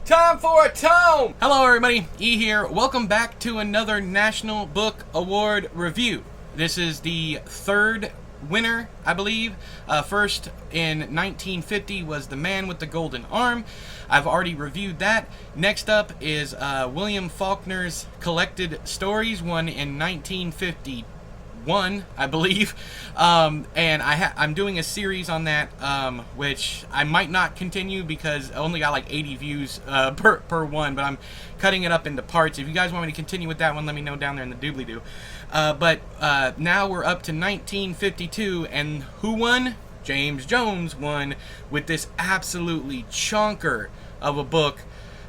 Time for a tome! Hello everybody, E here. Welcome back to another National Book Award review. This is the third winner, I believe. First in 1950 was The Man with the Golden Arm. I've already reviewed that. Next up is William Faulkner's Collected Stories, one in 1951, I believe. And I'm doing a series on that, which I might not continue because I only got like 80 views per one, but I'm cutting it up into parts. If you guys want me to continue with that one, let me know down there in the doobly-doo. But now we're up to 1952, and who won? James Jones won with this absolutely chonker of a book,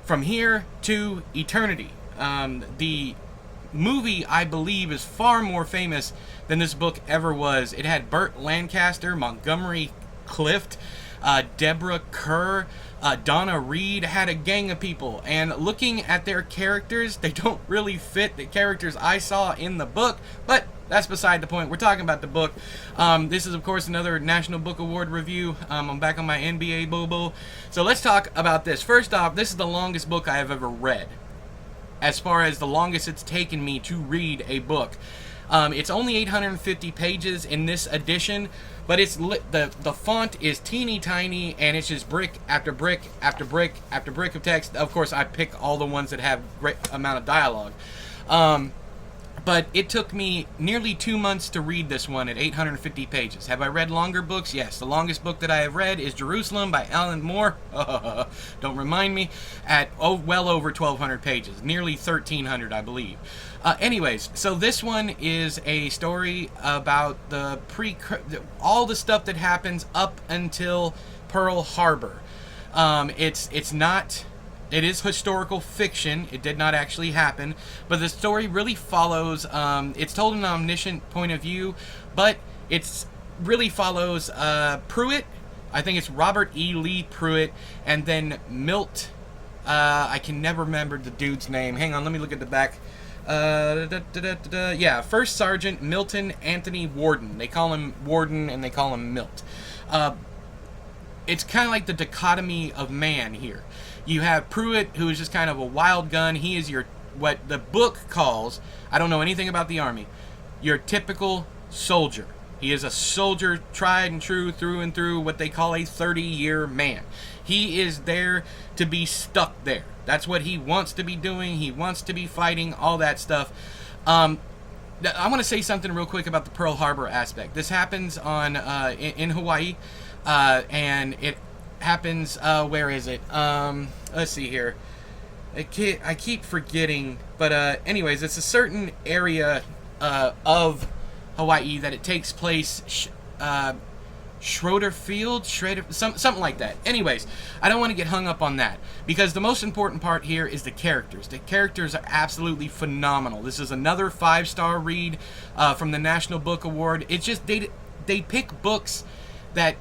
From Here to Eternity. The movie, I believe, is far more famous than this book ever was. It had Burt Lancaster, Montgomery Clift, Deborah Kerr, Donna Reed, had a gang of people, and looking at their characters, they don't really fit the characters I saw in the book, but that's beside the point. We're talking about the book. This is, of course, another National Book Award review. I'm back on my NBA boo-boo. So let's talk about this. First off, this is the longest book I have ever read, as far as the longest it's taken me to read a book. It's only 850 pages in this edition, but it's the font is teeny tiny, and it's just brick after brick after brick after brick of text. Of course, I pick all the ones that have great amount of dialogue. But it took me nearly 2 months to read this one at 850 pages. Have I read longer books? Yes. The longest book that I have read is Jerusalem by Alan Moore. Don't remind me. At well over 1,200 pages. Nearly 1,300, I believe. Anyways, so this one is a story about all the stuff that happens up until Pearl Harbor. It is historical fiction. It did not actually happen, but the story really follows. It's told in an omniscient point of view, but it's really follows Pruitt. I think it's Robert E. Lee Pruitt, and then Milt. I can never remember the dude's name. Hang on, let me look at the back. Yeah, First Sergeant Milton Anthony Warden. They call him Warden, and they call him Milt. It's kind of like the dichotomy of man here. You have Pruitt, who is just kind of a wild gun. He is what the book calls, I don't know anything about the Army, your typical soldier. He is a soldier, tried and true, through and through, what they call a 30-year man. He is there to be stuck there. That's what he wants to be doing. He wants to be fighting, all that stuff. I want to say something real quick about the Pearl Harbor aspect. This happens in Hawaii, and it happens, where is it? Let's see here. I keep forgetting, but anyways, it's a certain area of Hawaii that it takes place. Schroeder Field, something like that. Anyways, I don't want to get hung up on that, because the most important part here is the characters. The characters are absolutely phenomenal. This is another 5-star read from the National Book Award. It's just they pick books that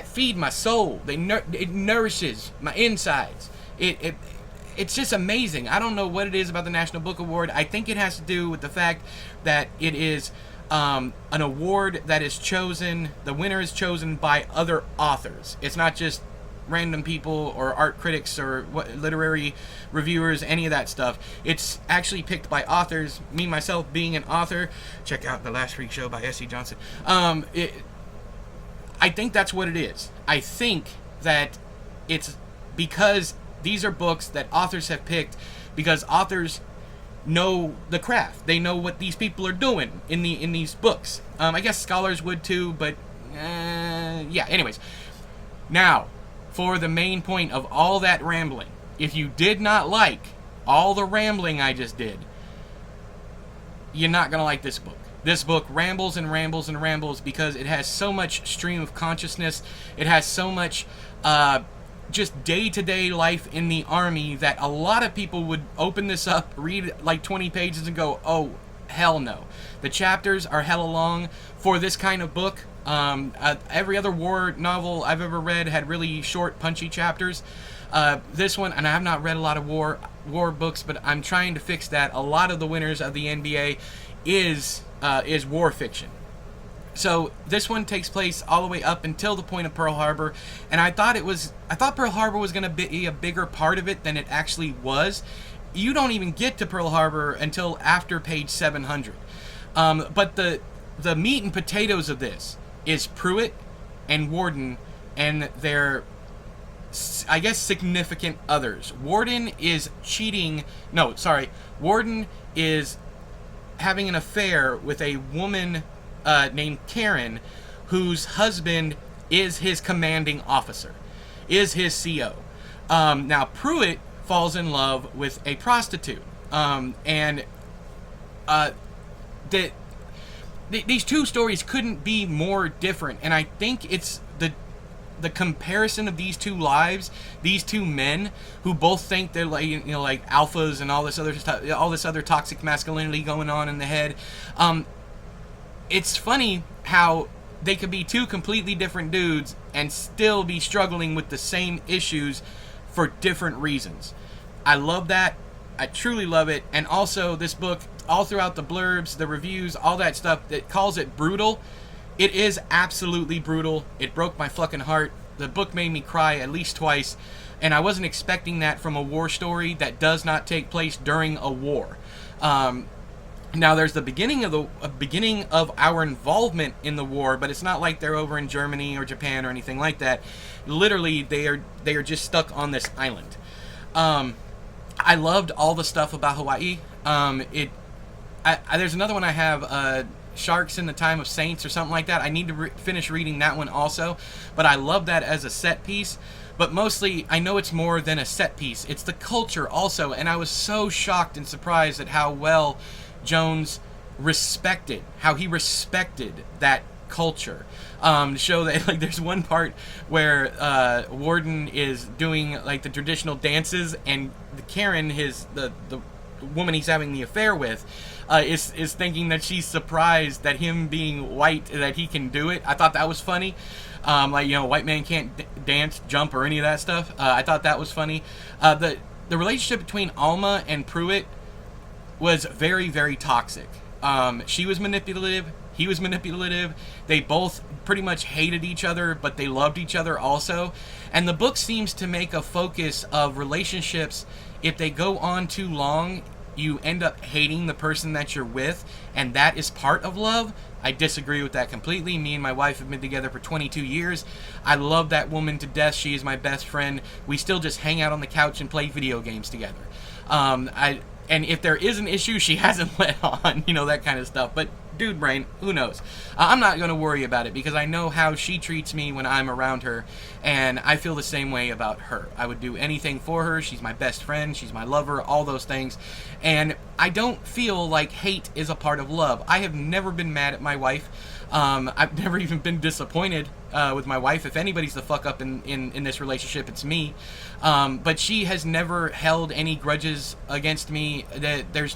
feed my soul. It nourishes my insides. It's just amazing. I don't know what it is about the National Book Award. I think it has to do with the fact that it is an award that is chosen, the winner is chosen by other authors. It's not just random people or art critics or literary reviewers, any of that stuff. It's actually picked by authors. Me, myself, being an author, check out The Last Freak Show by S.C. Johnson. I think that's what it is. I think that it's because these are books that authors have picked because authors know the craft. They know what these people are doing in these books. I guess scholars would too, but yeah. Anyways, now for the main point of all that rambling. If you did not like all the rambling I just did, you're not gonna like this book. This book rambles and rambles and rambles because it has so much stream of consciousness. It has so much just day-to-day life in the Army that a lot of people would open this up, read like 20 pages and go, oh, hell no. The chapters are hella long for this kind of book. Every other war novel I've ever read had really short, punchy chapters. This one, and I have not read a lot of war books, but I'm trying to fix that. A lot of the winners of the NBA is war fiction. So this one takes place all the way up until the point of Pearl Harbor, and I thought Pearl Harbor was going to be a bigger part of it than it actually was. You don't even get to Pearl Harbor until after page 700. But the meat and potatoes of this is Pruitt and Warden and their, I guess, significant others. Warden is having an affair with a woman named Karen, whose husband is his commanding officer, is his CO. Now, Pruitt falls in love with a prostitute. These two stories couldn't be more different, and I think it's the comparison of these two lives, these two men who both think they're like alphas and all this other stuff, all this other toxic masculinity going on in the head. It's funny how they could be two completely different dudes and still be struggling with the same issues for different reasons. I love that. I truly love it. And also, this book, all throughout the blurbs, the reviews, all that stuff, that calls it brutal. It is absolutely brutal. It broke my fucking heart. The book made me cry at least twice, and I wasn't expecting that from a war story that does not take place during a war. Now, there's the beginning of our involvement in the war, but it's not like they're over in Germany or Japan or anything like that. Literally, they are just stuck on this island. I loved all the stuff about Hawaii. There's another one I have, Sharks in the Time of Saints or something like that. I need to finish reading that one also, but I love that as a set piece. But mostly, I know it's more than a set piece. It's the culture also, and I was so shocked and surprised at how well Jones respected that culture. To show that, like, there's one part where Warden is doing like the traditional dances, and Karen, the woman he's having the affair with, is thinking that she's surprised that him being white, that he can do it. I thought that was funny. White man can't dance, jump, or any of that stuff. I thought that was funny. The relationship between Alma and Pruitt was very, very toxic. She was manipulative. He was manipulative. They both pretty much hated each other, but they loved each other also. And the book seems to make a focus of relationships. If they go on too long, you end up hating the person that you're with, and that is part of love. I disagree with that completely. Me and my wife have been together for 22 years. I love that woman to death. She is my best friend. We still just hang out on the couch and play video games together. And if there is an issue, she hasn't let on, that kind of stuff. But dude brain, who knows? I'm not going to worry about it because I know how she treats me when I'm around her, and I feel the same way about her. I would do anything for her. She's my best friend. She's my lover, all those things. And I don't feel like hate is a part of love. I have never been mad at my wife. I've never even been disappointed with my wife. If anybody's the fuck up in this relationship, it's me. But she has never held any grudges against me. There's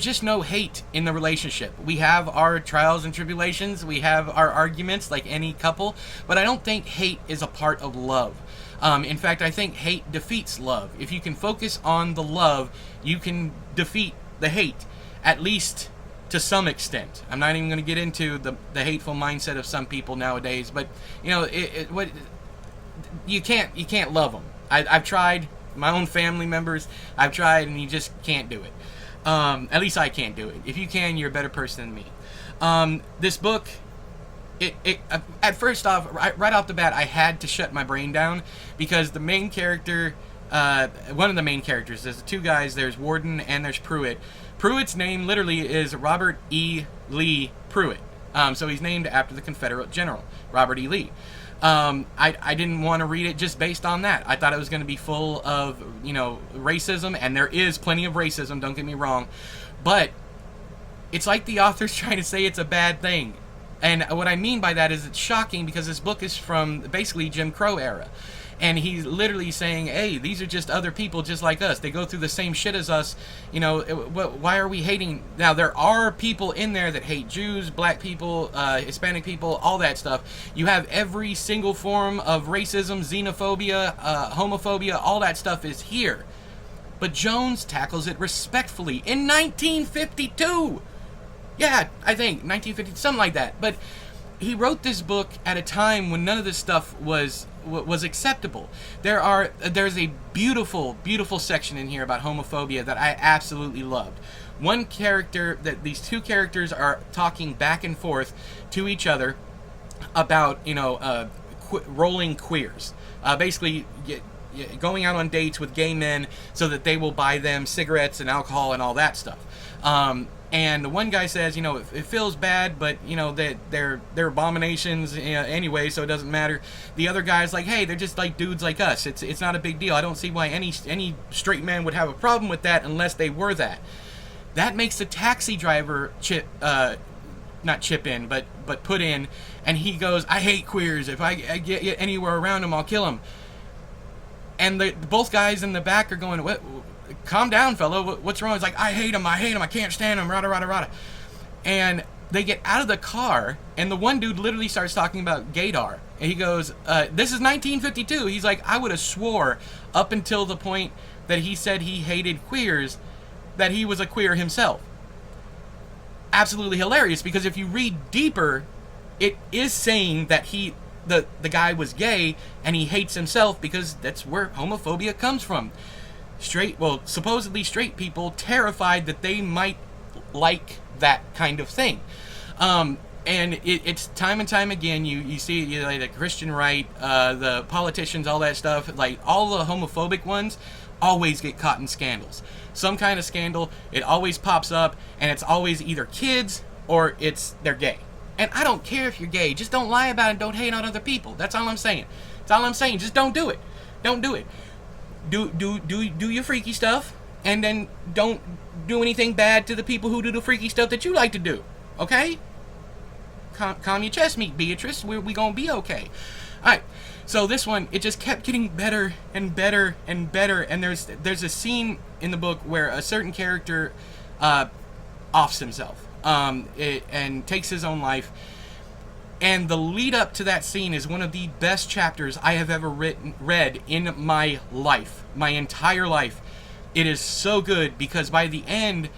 just no hate in the relationship. We have our trials and tribulations. We have our arguments like any couple. But I don't think hate is a part of love. In fact, I think hate defeats love. If you can focus on the love, you can defeat the hate, at least to some extent. I'm not even going to get into the hateful mindset of some people nowadays, but you can't love them. I've tried. My own family members, I've tried, and you just can't do it. At least I can't do it. If you can, you're a better person than me. This book, at first off, right off the bat, I had to shut my brain down because the main character, one of the main characters, there's the two guys, there's Warden and there's Pruitt. Pruitt's name literally is Robert E. Lee Pruitt. So he's named after the Confederate general, Robert E. Lee. I didn't want to read it just based on that. I thought it was going to be full of, racism, and there is plenty of racism, don't get me wrong. But it's like the author's trying to say it's a bad thing. And what I mean by that is it's shocking because this book is from basically Jim Crow era. And he's literally saying, hey, these are just other people just like us. They go through the same shit as us. Why are we hating? Now, there are people in there that hate Jews, black people, Hispanic people, all that stuff. You have every single form of racism, xenophobia, homophobia, all that stuff is here. But Jones tackles it respectfully in 1952. Yeah, I think 1950, something like that. But he wrote this book at a time when none of this stuff was acceptable. There's a beautiful, beautiful section in here about homophobia that I absolutely loved. One character, that these two characters are talking back and forth to each other about, rolling queers. Basically, going out on dates with gay men so that they will buy them cigarettes and alcohol and all that stuff. And the one guy says, it feels bad, but, that they're abominations anyway, so it doesn't matter. The other guy's like, hey, they're just like dudes like us. It's not a big deal. I don't see why any straight man would have a problem with that unless they were that. That makes the taxi driver not chip in, but put in, and he goes, I hate queers. If I get anywhere around them, I'll kill them. And both guys in the back are going, what? Calm down, fellow. What's wrong? It's like, I hate him. I can't stand him. Rada, rada, rada. And they get out of the car, and the one dude literally starts talking about gaydar. And he goes, this is 1952. He's like, I would have swore up until the point that he said he hated queers that he was a queer himself. Absolutely hilarious, because if you read deeper, it is saying that the guy was gay and he hates himself, because that's where homophobia comes from. Supposedly straight people terrified that they might like that kind of thing. And it's time and time again, you see like the Christian right, the politicians, all that stuff, like all the homophobic ones always get caught in scandals. Some kind of scandal, it always pops up, and it's always either kids or they're gay. And I don't care if you're gay, just don't lie about it, don't hate on other people. That's all I'm saying. Just don't do it. Don't do it. Do your freaky stuff, and then don't do anything bad to the people who do the freaky stuff that you like to do. Okay? Calm your chest, meet Beatrice. We gonna be okay. Alright, so this one, it just kept getting better and better and better, and there's a scene in the book where a certain character offs himself and takes his own life. And the lead up to that scene is one of the best chapters I have ever read in my life, my entire life. It is so good, because by the end,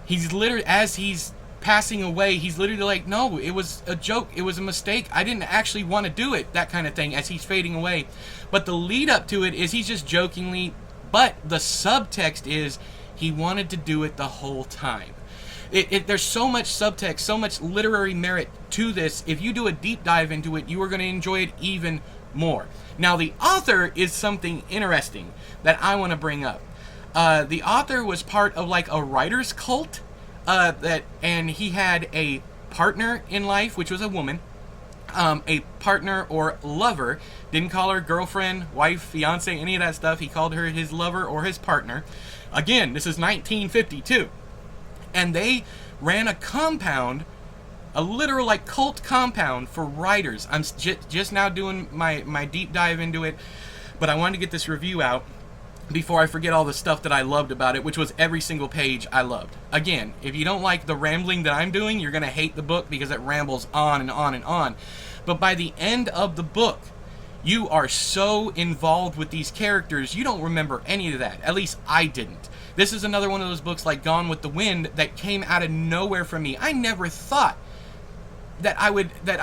he's literally, as he's passing away, he's literally like, no, it was a joke, it was a mistake, I didn't actually want to do it, that kind of thing, as he's fading away. But the lead up to it is he's just jokingly, but the subtext is he wanted to do it the whole time. There's so much subtext, so much literary merit to this. If you do a deep dive into it, you are going to enjoy it even more. Now, the author is something interesting that I want to bring up. The author was part of like a writer's cult, and he had a partner in life, which was a woman, a partner or lover. Didn't call her girlfriend, wife, fiance, any of that stuff. He called her his lover or his partner. Again, this is 1952. And they ran a compound, a literal like cult compound for writers. I'm just now doing my deep dive into it, but I wanted to get this review out before I forget all the stuff that I loved about it, which was every single page I loved. Again, if you don't like the rambling that I'm doing, you're going to hate the book because it rambles on and on and on. But by the end of the book, you are so involved with these characters, you don't remember any of that. At least I didn't. This is another one of those books like Gone with the Wind that came out of nowhere for me. I never thought that I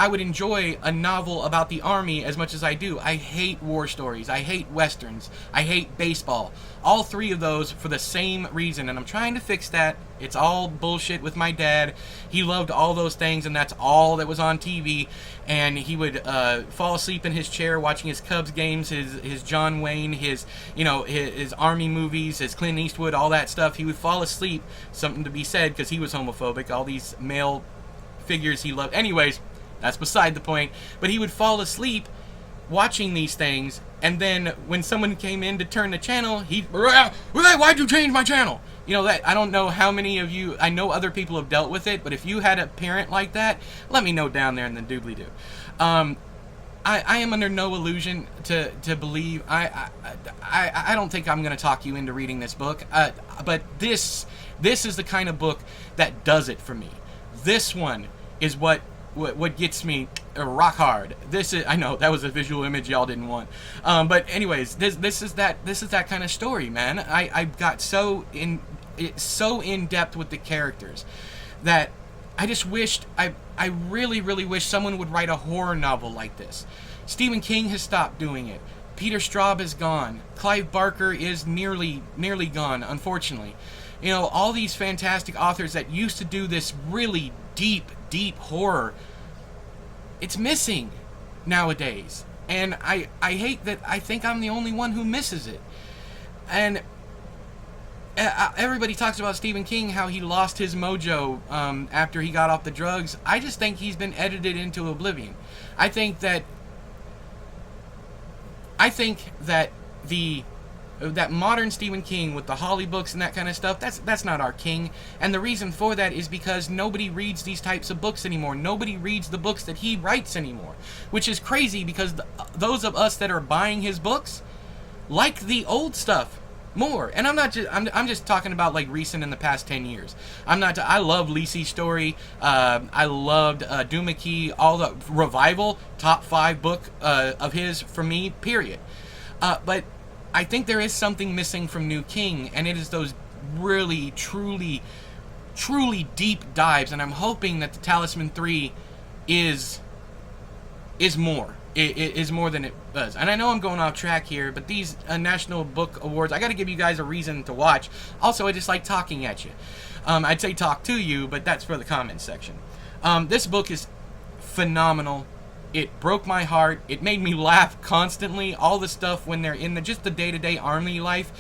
would enjoy a novel about the army as much as I do. I hate war stories. I hate westerns. I hate baseball. All three of those for the same reason, and I'm trying to fix that. It's all bullshit with my dad. He loved all those things, and that's all that was on TV. And he would fall asleep in his chair watching his Cubs games, his John Wayne, his army movies, his Clint Eastwood, all that stuff. He would fall asleep, something to be said, because he was homophobic. All these male figures he loved. Anyways, that's beside the point. But he would fall asleep watching these things, and then when someone came in to turn the channel, why'd you change my channel? That I don't know how many of you, I know other people have dealt with it, but if you had a parent like that, let me know down there in the doobly-doo. I am under no illusion to believe. I don't think I'm going to talk you into reading this book, but this is the kind of book that does it for me. This one is what gets me rock hard. I know that was a visual image y'all didn't want, but anyways, this is that kind of story, man. I got so in depth with the characters that I just wished, I really, really wish someone would write a horror novel like this. Stephen King has stopped doing it. Peter Straub is gone. Clive Barker is nearly gone, unfortunately. You know, all these fantastic authors that used to do this really deep horror, it's missing nowadays. And I hate that I think I'm the only one who misses it. And everybody talks about Stephen King, how he lost his mojo after he got off the drugs. I just think he's been edited into oblivion. I think that that modern Stephen King with the Holly books and that kind of stuff, that's not our King. And the reason for that is because nobody reads these types of books anymore. Nobody reads the books that he writes anymore, which is crazy because those of us that are buying his books like the old stuff more. And I'm just talking about like recent in the past 10 years. I love Lisi's story. I loved Doomakey, all the Revival, top 5 book of his for me, period. But I think there is something missing from New King, and it is those really, truly deep dives, and I'm hoping that the Talisman 3 is more. It is more than it was. And I know I'm going off track here, but these National Book Awards, I got to give you guys a reason to watch. Also, I just like talking at you. I'd say talk to you, but that's for the comments section. This book is phenomenal. It broke my heart. It made me laugh constantly. All the stuff when they're in just the day-to-day army life.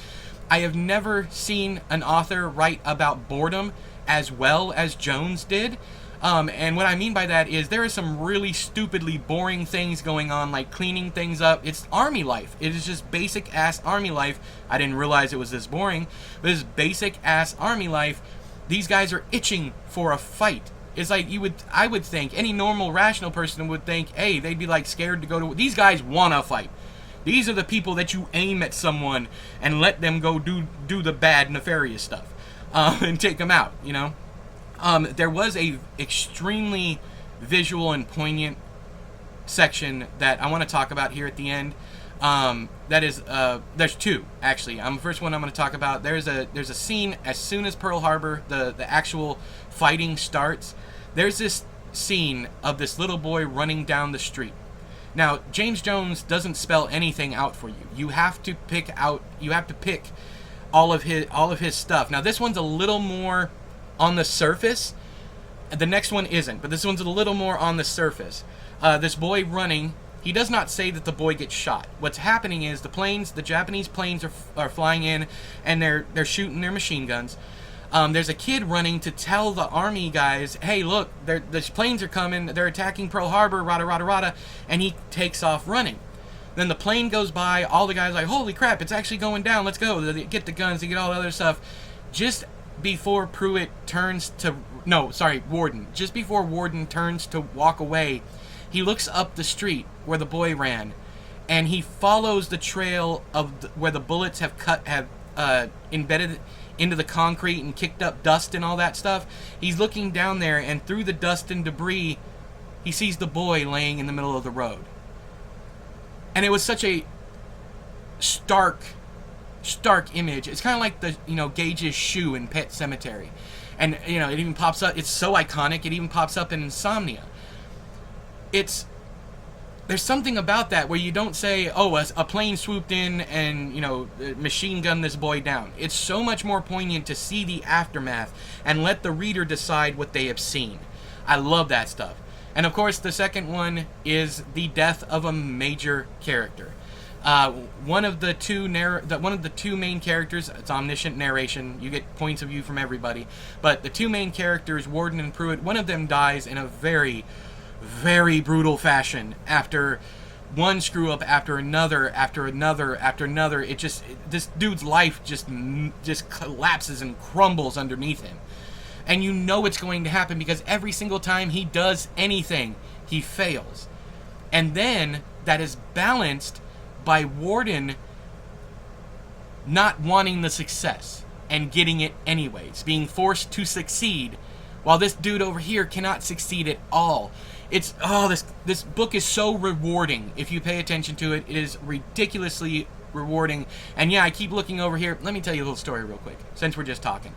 I have never seen an author write about boredom as well as Jones did. And what I mean by that is there are some really stupidly boring things going on, like cleaning things up. It's army life. It is just basic-ass army life. I didn't realize it was this boring, but it's basic-ass army life. These guys are itching for a fight. It's like I would think, any normal, rational person would think, hey, they'd be like scared to go to... These guys want to fight. These are the people that you aim at someone and let them go do the bad, nefarious stuff. And take them out, you know? There was a extremely visual and poignant section that I want to talk about here at the end. That is, there's two, actually. The first one I'm going to talk about, there's a scene as soon as Pearl Harbor, the actual fighting starts. There's this scene of this little boy running down the street. Now, James Jones doesn't spell anything out for you. You have to pick all of his stuff. Now, this one's a little more on the surface. The next one isn't, but this one's a little more on the surface. This boy running, he does not say that the boy gets shot. What's happening is the Japanese planes are flying in, and they're shooting their machine guns. There's a kid running to tell the army guys, hey, look, the planes are coming, they're attacking Pearl Harbor, rada, rada, rada, and he takes off running. Then the plane goes by, all the guys are like, holy crap, it's actually going down, let's go. They get the guns, they get all the other stuff. Just before Warden. Just before Warden turns to walk away, he looks up the street where the boy ran, and he follows the trail of where the bullets have embedded into the concrete and kicked up dust and all that stuff. He's looking down there, and through the dust and debris, he sees the boy laying in the middle of the road. And it was such a stark image. It's kind of like Gage's shoe in Pet Sematary. And, it even pops up. It's so iconic, it even pops up in Insomnia. There's something about that where you don't say, oh, a plane swooped in and, machine gunned this boy down. It's so much more poignant to see the aftermath and let the reader decide what they have seen. I love that stuff. And, of course, the second one is the death of a major character. One of the two main characters, it's omniscient narration, you get points of view from everybody, but the two main characters, Warden and Pruitt, one of them dies in a very, very brutal fashion after one screw up after another. This dude's life just collapses and crumbles underneath him. And you know it's going to happen because every single time he does anything, he fails. And then that is balanced by Warden not wanting the success and getting it anyways, being forced to succeed, while this dude over here cannot succeed at all. This book is so rewarding if you pay attention to it. It is ridiculously rewarding. And yeah, I keep looking over here. Let me tell you a little story real quick, since we're just talking.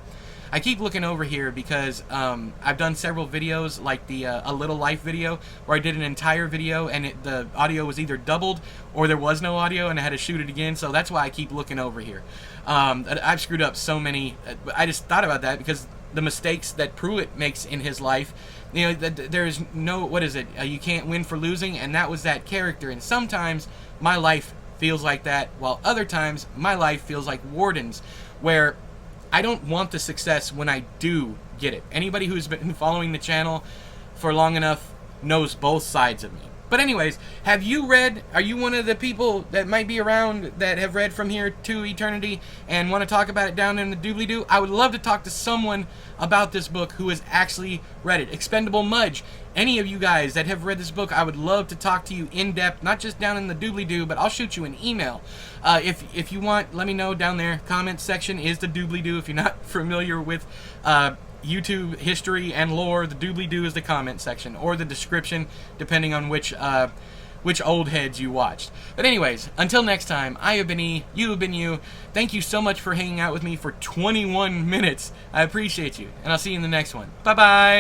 I keep looking over here because I've done several videos, like the A Little Life video, where I did an entire video and the audio was either doubled or there was no audio and I had to shoot it again, so that's why I keep looking over here. I've screwed up so many. I just thought about that because the mistakes that Pruitt makes in his life, you know, there's no, what is it, you can't win for losing, and that was that character. And sometimes my life feels like that, while other times my life feels like Warden's, where I don't want the success when I do get it. Anybody who's been following the channel for long enough knows both sides of me. But anyways, have you read, are you one of the people that might be around that have read From Here to Eternity and want to talk about it down in the doobly-doo? I would love to talk to someone about this book who has actually read it. Expendable Mudge, any of you guys that have read this book, I would love to talk to you in depth, not just down in the doobly-doo, but I'll shoot you an email. If you want, let me know down there. Comment section is the doobly-doo. If you're not familiar with YouTube history and lore, the doobly-doo is the comment section, or the description, depending on which old heads you watched. But anyways, until next time, I have been E, you have been you. Thank you so much for hanging out with me for 21 minutes. I appreciate you, and I'll see you in the next one. Bye-bye!